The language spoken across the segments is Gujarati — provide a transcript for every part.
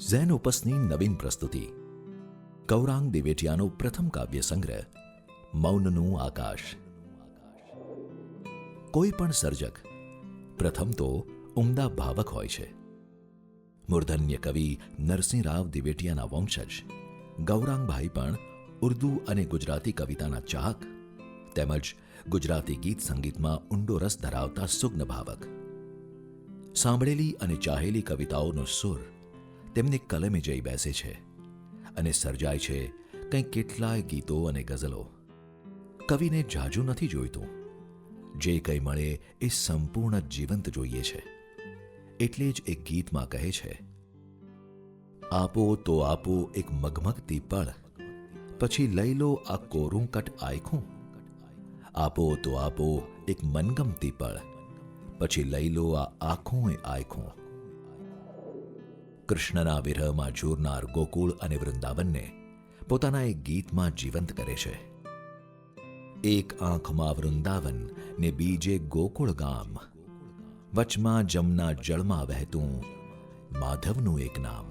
ઝેનોપસની નવીન પ્રસ્તુતિ ગૌરાંગ દિવેટિયાનો પ્રથમ કાવ્ય સંગ્રહ મૌનનું આકાશ. કોઈ પણ સર્જક પ્રથમ તો ઉમદા ભાવક હોય છે. મૂર્ધન્ય કવિ નરસિંહ રાવ દિવેટિયાના વંશજ ગૌરાંગભાઈ પણ ઉર્દૂ અને ગુજરાતી કવિતાના ચાહક તેમજ ગુજરાતી ગીત સંગીતમાં ઊંડો રસ ધરાવતા સુગ્ન ભાવક. સાંભળેલી અને ચાહેલી કવિતાઓનો સુર તેમની કલમે જઈ બેસે છે અને સર્જાય છે કંઈ કેટલાય ગીતો અને ગઝલો. કવિને જાજુ નથી જોઈતું, જે કંઈ મળે એ સંપૂર્ણ જીવંત જોઈએ છે. એટલે જ એક ગીતમાં કહે છે, આપો તો આપો એક મગમગતી પળ, પછી લઈ લો આ કોરું કટ આયખું. આપો તો આપો એક મનગમતી પળ, પછી લઈ લો આ આંખું આયખું. કૃષ્ણના વિરહમાં ઝૂરનાર ગોકુળ અને વૃંદાવનને પોતાના એક ગીતમાં જીવંત કરે છે. એક આંખમાં વૃંદાવન ને બીજે ગોકુળ ગામ, વચમાં જમના જળમાં વહેતું માધવનું એક નામ.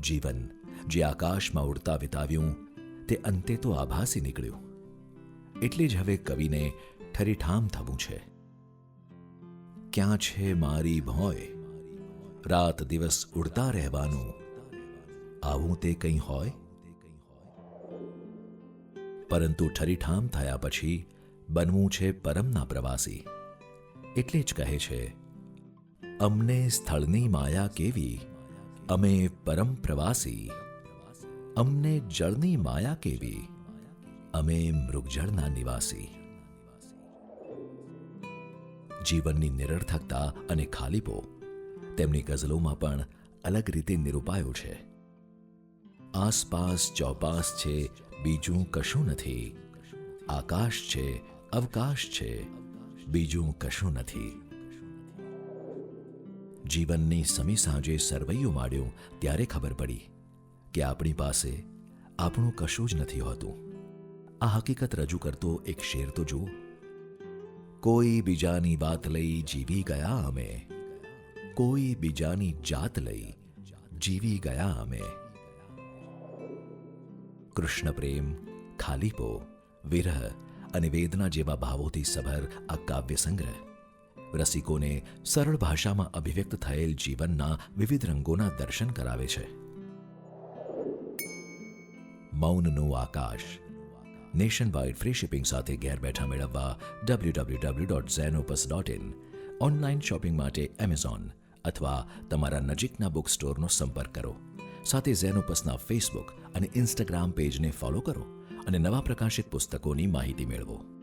જીવન જે આકાશમાં ઉડતા વિતાવ્યું તે અંતે તો આભાસી નીકળ્યું. એટલે જ હવે કવિને ઠરીઠામ થવું છે. ક્યાં છે મારી ભોંય, રાત દિવસ ઉડતા રહેવાનું, આવું તે કંઈ હોય? પરંતુ ઠરીઠામ થયા પછી બનવું છે પરમના પ્રવાસી. એટલે જ કહે છે, અમને સ્થળની માયા કેવી, અમે પરમ પ્રવાસી. અમને જળની માયા કેવી, અમે મૃગજળના નિવાસી. જીવનની નિરર્થકતા અને ખાલીપો તેમની ગઝલોમાં પણ અલગ રીતે નિરૂપાયો છે. આસપાસ ચોપાસ છે, બીજું કશું નથી. આકાશ છે, અવકાશ છે, બીજું કશું નથી. જીવનની સમી સાંજે સરવૈયું માંડ્યું ત્યારે ખબર પડી કે આપણી પાસે આપણું કશું જ નથી હોતું. આ હકીકત રજૂ કરતો એક શેર તો જુઓ. કોઈ બીજાની વાત લઈ જીવી ગયા અમે, કોઈ બીજાની જાત લઈ જીવી ગયા અમે. કૃષ્ણ પ્રેમ, ખાલીપો, વિરહ અને વેદના જેવા ભાવોથી સભર આ કાવ્ય સંગ્રહ રસિકોને સરળ ભાષામાં અભિવ્યક્ત થયેલ જીવનના વિવિધ રંગોના દર્શન કરાવે છે. મૌનનું આકાશ નેશન વાઇડ ફ્રી શિપિંગ સાથે ઘેર બેઠા મેળવવા www.zenopus.in, ઓનલાઈન શોપિંગ માટે એમેઝોન અથવા તમારા નજીકના બુક સ્ટોરનો સંપર્ક કરો. સાથે ઝેનોપસના ફેસબુક અને ઇન્સ્ટાગ્રામ પેજને ફોલો કરો અને નવા પ્રકાશિત પુસ્તકોની માહિતી મેળવો.